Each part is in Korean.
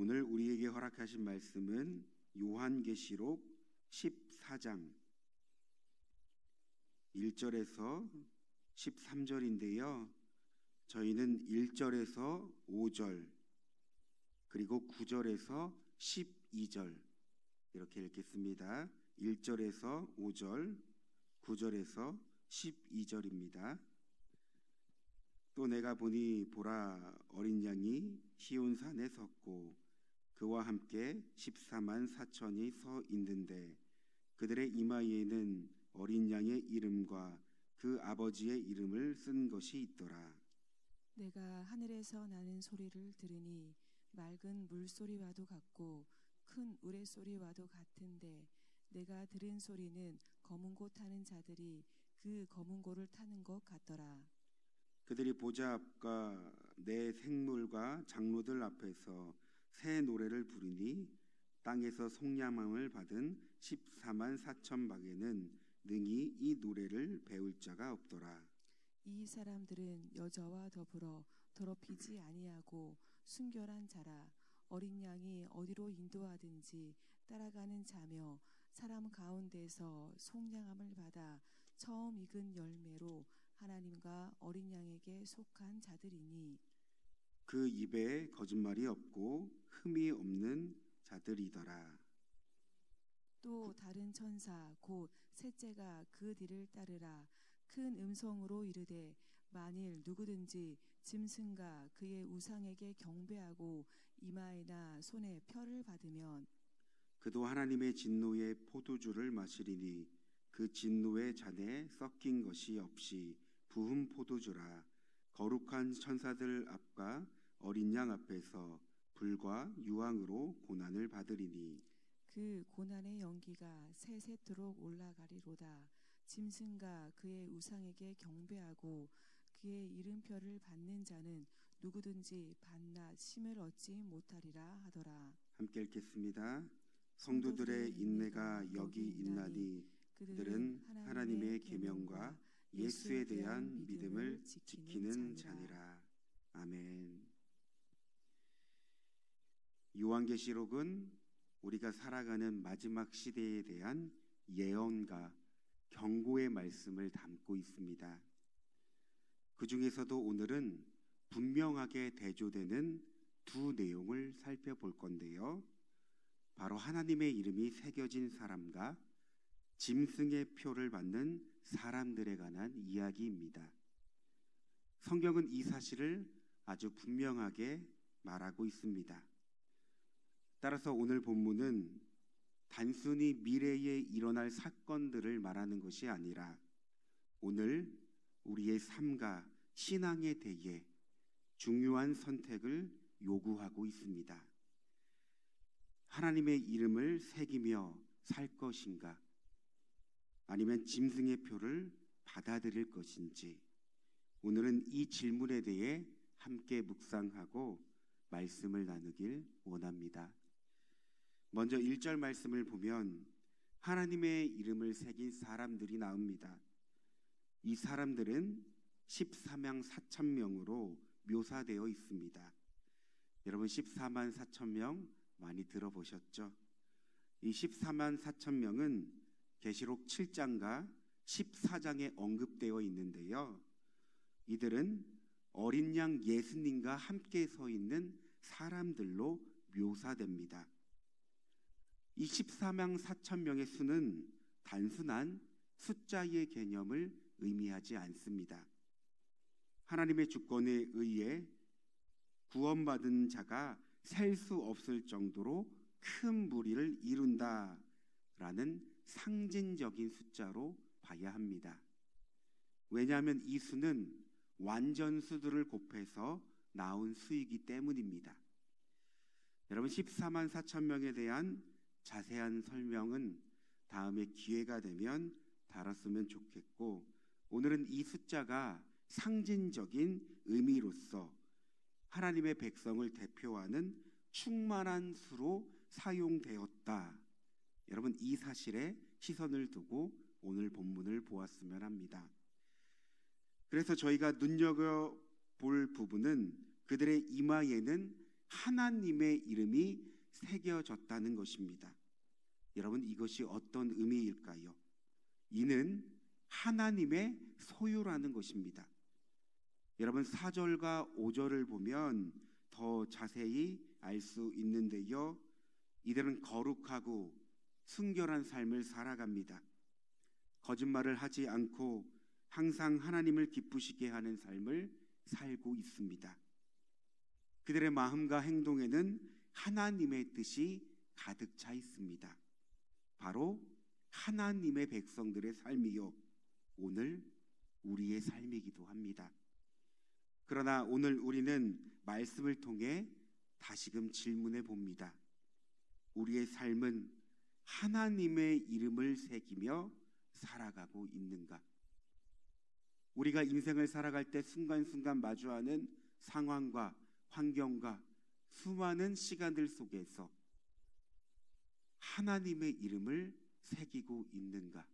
오늘 우리에게 허락하신 말씀은 요한계시록 14장 1절에서 13절인데요. 저희는 1절에서 5절 그리고 9절에서 12절 이렇게 읽겠습니다. 1절에서 5절, 9절에서 12절입니다. 또 내가 보니 보라 어린 양이 시온산에 섰고 그와 함께 14만 4천이 서 있는데 그들의 이마에는 어린 양의 이름과 그 아버지의 이름을 쓴 것이 있더라. 내가 하늘에서 나는 소리를 들으니 맑은 물소리와도 같고 큰 우레소리와도 같은데 내가 들은 소리는 검은 고 타는 자들이 그 검은 고를 타는 것 같더라. 그들이 보좌 앞과 내 생물과 장로들 앞에서 새 노래를 부르니 땅에서 속량함을 받은 14만 4천 박에는 능히 이 노래를 배울 자가 없더라. 이 사람들은 여자와 더불어 더럽히지 아니하고 순결한 자라. 어린 양이 어디로 인도하든지 따라가는 자며 사람 가운데서 속량함을 받아 처음 익은 열매로 하나님과 어린 양에게 속한 자들이니 그 입에 거짓말이 없고 흠이 없는 자들이더라. 또 다른 천사 곧 셋째가 그 뒤를 따르라. 큰 음성으로 이르되 만일 누구든지 짐승과 그의 우상에게 경배하고 이마에나 손에 표를 받으면 그도 하나님의 진노의 포도주를 마시리니 그 진노의 잔에 섞인 것이 없이 부은 포도주라. 거룩한 천사들 앞과 어린 양 앞에서 불과 유황으로 고난을 받으리니 그 고난의 연기가 세세토록 올라가리로다. 짐승과 그의 우상에게 경배하고 그의 이름표를 받는 자는 누구든지 밤낮 쉼을 얻지 못하리라 하더라. 함께 읽겠습니다. 성도들의 인내가 여기 있나니 그들은 하나님의 계명과 예수에 대한 믿음을 지키는 자니라. 아멘. 요한계시록은 우리가 살아가는 마지막 시대에 대한 예언과 경고의 말씀을 담고 있습니다. 그 중에서도 오늘은 분명하게 대조되는 두 내용을 살펴볼 건데요. 바로 하나님의 이름이 새겨진 사람과 짐승의 표를 받는 사람들에 관한 이야기입니다. 성경은 이 사실을 아주 분명하게 말하고 있습니다. 따라서 오늘 본문은 단순히 미래에 일어날 사건들을 말하는 것이 아니라 오늘 우리의 삶과 신앙에 대해 중요한 선택을 요구하고 있습니다. 하나님의 이름을 새기며 살 것인가? 아니면 짐승의 표를 받아들일 것인지? 오늘은 이 질문에 대해 함께 묵상하고 말씀을 나누길 원합니다. 먼저 1절 말씀을 보면 하나님의 이름을 새긴 사람들이 나옵니다. 이 사람들은 14만 4천 명으로 묘사되어 있습니다. 여러분 14만 4천 명 많이 들어보셨죠? 이 14만 4천 명은 계시록 7장과 14장에 언급되어 있는데요. 이들은 어린 양 예수님과 함께 서 있는 사람들로 묘사됩니다. 이 14만 4천 명의 수는 단순한 숫자의 개념을 의미하지 않습니다. 하나님의 주권에 의해 구원받은 자가 셀 수 없을 정도로 큰 무리를 이룬다라는 상징적인 숫자로 봐야 합니다. 왜냐하면 이 수는 완전수들을 곱해서 나온 수이기 때문입니다. 여러분 14만 4천 명에 대한 자세한 설명은 다음에 기회가 되면 다뤘으면 좋겠고 오늘은 이 숫자가 상징적인 의미로서 하나님의 백성을 대표하는 충만한 수로 사용되었다. 여러분 이 사실에 시선을 두고 오늘 본문을 보았으면 합니다. 그래서 저희가 눈여겨볼 부분은 그들의 이마에는 하나님의 이름이 새겨졌다는 것입니다. 여러분, 이것이 어떤 의미일까요? 이는 하나님의 소유라는 것입니다. 여러분, 4절과 5절을 보면 더 자세히 알 수 있는데요, 이들은 거룩하고 순결한 삶을 살아갑니다. 거짓말을 하지 않고 항상 하나님을 기쁘시게 하는 삶을 살고 있습니다. 그들의 마음과 행동에는 하나님의 뜻이 가득 차 있습니다. 바로 하나님의 백성들의 삶이요, 오늘 우리의 삶이기도 합니다. 그러나 오늘 우리는 말씀을 통해 다시금 질문해 봅니다. 우리의 삶은 하나님의 이름을 새기며 살아가고 있는가? 우리가 인생을 살아갈 때 순간순간 마주하는 상황과 환경과 수많은 시간들 속에서 하나님의 이름을 새기고 있는가?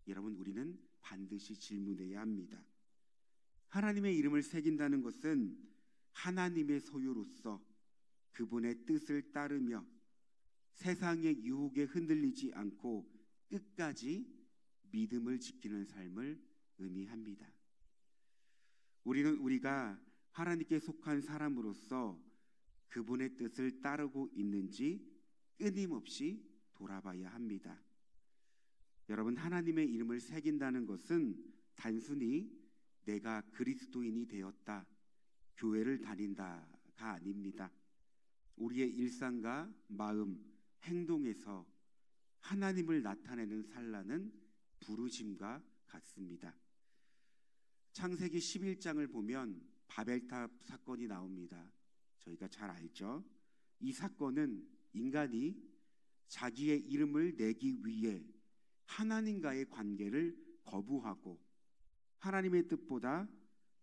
여러분, 우리는 반드시 질문해야 합니다. 하나님의 이름을 새긴다는 것은 하나님의 소유로서 그분의 뜻을 따르며 세상의 유혹에 흔들리지 않고 끝까지 믿음을 지키는 삶을 의미합니다. 우리가 하나님께 속한 사람으로서 그분의 뜻을 따르고 있는지 끊임없이 돌아봐야 합니다. 여러분, 하나님의 이름을 새긴다는 것은 단순히 내가 그리스도인이 되었다, 교회를 다닌다가 아닙니다. 우리의 일상과 마음, 행동에서 하나님을 나타내는 살라는 부르심과 같습니다. 창세기 11장을 보면 바벨탑 사건이 나옵니다. 저희가 잘 알죠? 이 사건은 인간이 자기의 이름을 내기 위해 하나님과의 관계를 거부하고 하나님의 뜻보다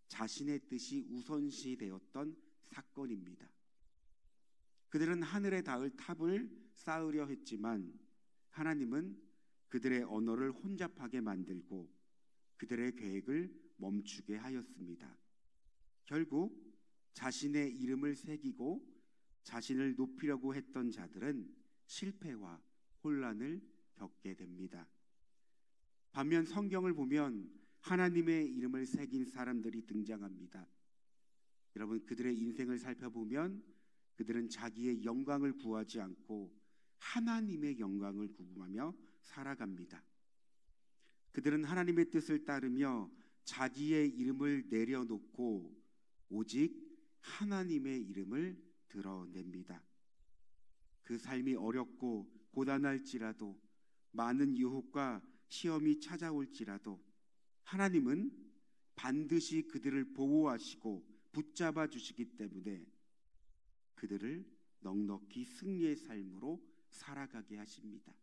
자신의 뜻이 우선시되었던 사건입니다. 그들은 하늘에 닿을 탑을 쌓으려 했지만 하나님은 그들의 언어를 혼잡하게 만들고 그들의 계획을 멈추게 하였습니다. 결국 자신의 이름을 새기고 자신을 높이려고 했던 자들은 실패와 혼란을 겪게 됩니다. 반면 성경을 보면 하나님의 이름을 새긴 사람들이 등장합니다. 여러분, 그들의 인생을 살펴보면 그들은 자기의 영광을 구하지 않고 하나님의 영광을 구하며 살아갑니다. 그들은 하나님의 뜻을 따르며 자기의 이름을 내려놓고 오직 하나님의 이름을 드러냅니다. 그 삶이 어렵고 고단할지라도, 많은 유혹과 시험이 찾아올지라도 하나님은 반드시 그들을 보호하시고 붙잡아 주시기 때문에 그들을 넉넉히 승리의 삶으로 살아가게 하십니다.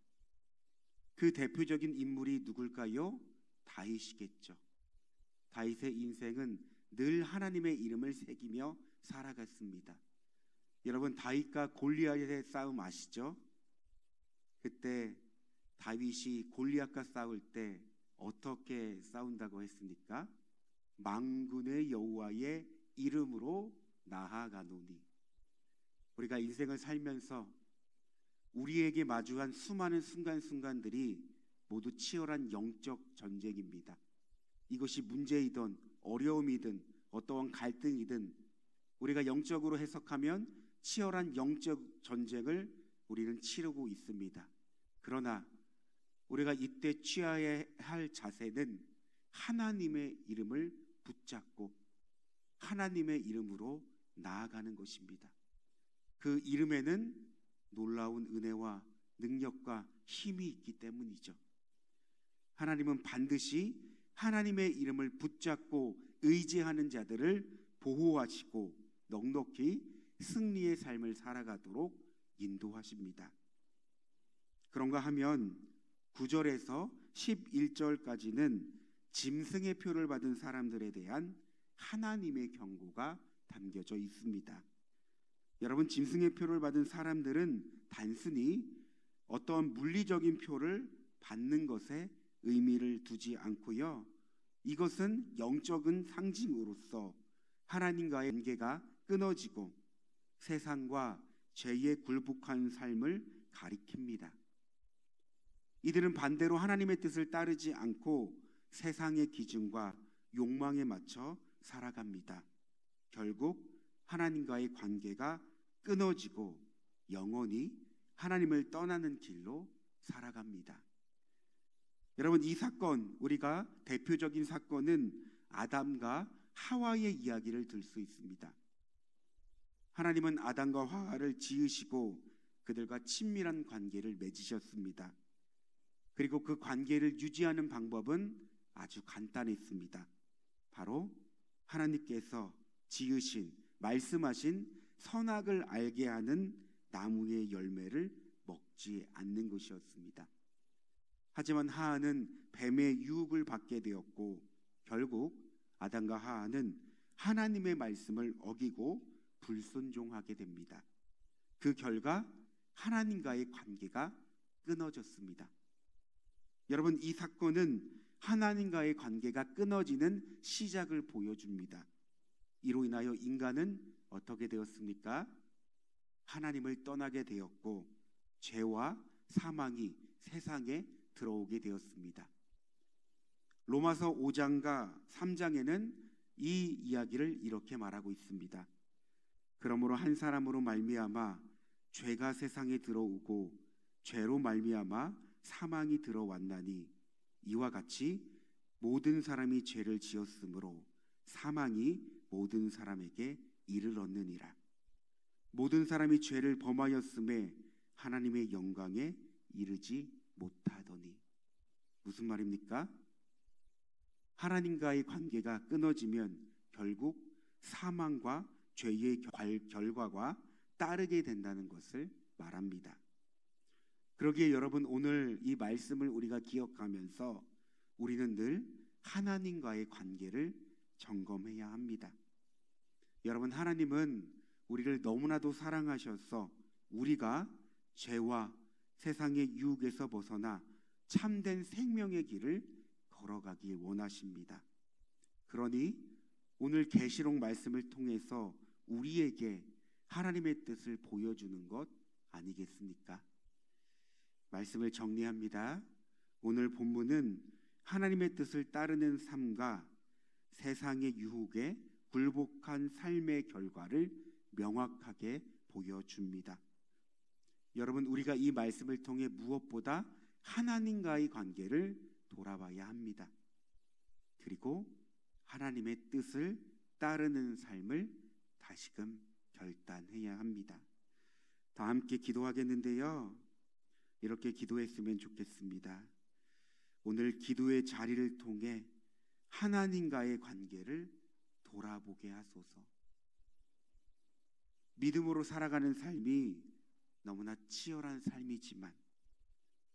그 대표적인 인물이 누굴까요? 다윗이겠죠. 다윗의 인생은 늘 하나님의 이름을 새기며 살아갔습니다. 여러분, 다윗과 골리앗의 싸움 아시죠? 그때 다윗이 골리앗과 싸울 때 어떻게 싸운다고 했습니까? 만군의 여호와의 이름으로 나아가노니. 우리가 인생을 살면서 우리에게 마주한 수많은 순간순간들이 모두 치열한 영적 전쟁입니다. 이것이 문제이든 어려움이든 어떠한 갈등이든 우리가 영적으로 해석하면 치열한 영적 전쟁을 우리는 치르고 있습니다. 그러나 우리가 이때 취해야 할 자세는 하나님의 이름을 붙잡고 하나님의 이름으로 나아가는 것입니다. 그 이름에는 놀라운 은혜와 능력과 힘이 있기 때문이죠. 하나님은 반드시 하나님의 이름을 붙잡고 의지하는 자들을 보호하시고 넉넉히 승리의 삶을 살아가도록 인도하십니다. 그런가 하면 9절에서 11절까지는 짐승의 표를 받은 사람들에 대한 하나님의 경고가 담겨져 있습니다. 여러분, 짐승의 표를 받은 사람들은 단순히 어떤 물리적인 표를 받는 것에 의미를 두지 않고요, 이것은 영적인 상징으로서 하나님과의 관계가 끊어지고 세상과 죄에 굴복한 삶을 가리킵니다. 이들은 반대로 하나님의 뜻을 따르지 않고 세상의 기준과 욕망에 맞춰 살아갑니다. 결국 하나님과의 관계가 끊어지고 영원히 하나님을 떠나는 길로 살아갑니다. 여러분, 이 사건, 우리가 대표적인 사건은 아담과 하와의 이야기를 들 수 있습니다. 하나님은 아담과 하와를 지으시고 그들과 친밀한 관계를 맺으셨습니다. 그리고 그 관계를 유지하는 방법은 아주 간단했습니다. 바로 하나님께서 지으신, 말씀하신 선악을 알게 하는 나무의 열매를 먹지 않는 것이었습니다. 하지만 하와는 뱀의 유혹을 받게 되었고 결국 아담과 하와는 하나님의 말씀을 어기고 불순종하게 됩니다. 그 결과 하나님과의 관계가 끊어졌습니다. 여러분, 이 사건은 하나님과의 관계가 끊어지는 시작을 보여줍니다. 이로 인하여 인간은 어떻게 되었습니까? 하나님을 떠나게 되었고 죄와 사망이 세상에 들어오게 되었습니다. 로마서 5장과 3장에는 이 이야기를 이렇게 말하고 있습니다. 그러므로 한 사람으로 말미암아 죄가 세상에 들어오고 죄로 말미암아 사망이 들어왔나니 이와 같이 모든 사람이 죄를 지었으므로 사망이 모든 사람에게 이르렀느니라. 모든 사람이 죄를 범하였음에 하나님의 영광에 이르지 못하더니. 무슨 말입니까? 하나님과의 관계가 끊어지면 결국 사망과 죄의 결과가 따르게 된다는 것을 말합니다. 그러기에 여러분, 오늘 이 말씀을 우리가 기억하면서 우리는 늘 하나님과의 관계를 점검해야 합니다. 여러분, 하나님은 우리를 너무나도 사랑하셔서 우리가 죄와 세상의 유혹에서 벗어나 참된 생명의 길을 걸어가길 원하십니다. 그러니 오늘 계시록 말씀을 통해서 우리에게 하나님의 뜻을 보여주는 것 아니겠습니까? 말씀을 정리합니다. 오늘 본문은 하나님의 뜻을 따르는 삶과 세상의 유혹에 굴복한 삶의 결과를 명확하게 보여줍니다. 여러분, 우리가 이 말씀을 통해 무엇보다 하나님과의 관계를 돌아봐야 합니다. 그리고 하나님의 뜻을 따르는 삶을 다시금 결단해야 합니다. 다 함께 기도하겠는데요, 이렇게 기도했으면 좋겠습니다. 오늘 기도의 자리를 통해 하나님과의 관계를 돌아보게 하소서. 믿음으로 살아가는 삶이 너무나 치열한 삶이지만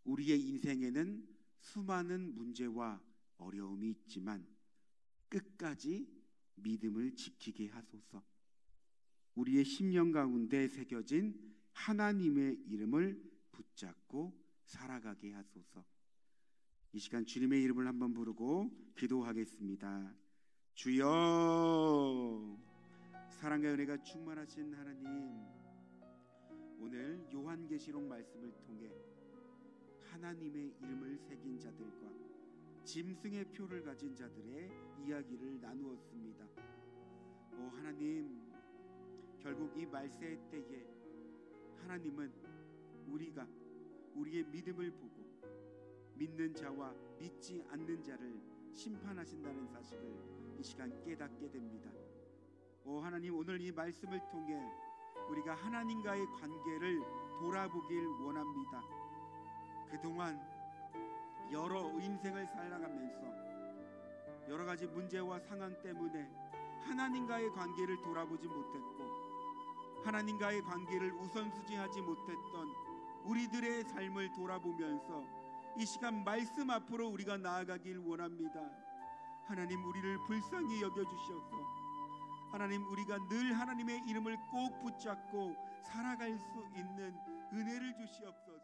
우리의 인생에는 수많은 문제와 어려움이 있지만 끝까지 믿음을 지키게 하소서. 우리의 심령 가운데 새겨진 하나님의 이름을 붙잡고 살아가게 하소서. 이 시간 주님의 이름을 한번 부르고 기도하겠습니다. 주여, 사랑과 은혜가 충만하신 하나님, 오늘 요한계시록 말씀을 통해 하나님의 이름을 새긴 자들과 짐승의 표를 가진 자들의 이야기를 나누었습니다. 오 하나님, 결국 이 말세 때에 하나님은 우리가 우리의 믿음을 보고 믿는 자와 믿지 않는 자를 심판하신다는 사실을 이 시간 깨닫게 됩니다. 오 하나님, 오늘 이 말씀을 통해 우리가 하나님과의 관계를 돌아보길 원합니다. 그동안 여러 인생을 살아가면서 여러 가지 문제와 상황 때문에 하나님과의 관계를 돌아보지 못했고 하나님과의 관계를 우선순위하지 못했던 우리들의 삶을 돌아보면서 이 시간 말씀 앞으로 우리가 나아가길 원합니다. 하나님, 우리를 불쌍히 여겨주셔서 하나님, 우리가 늘 하나님의 이름을 꼭 붙잡고 살아갈 수 있는 은혜를 주시옵소서.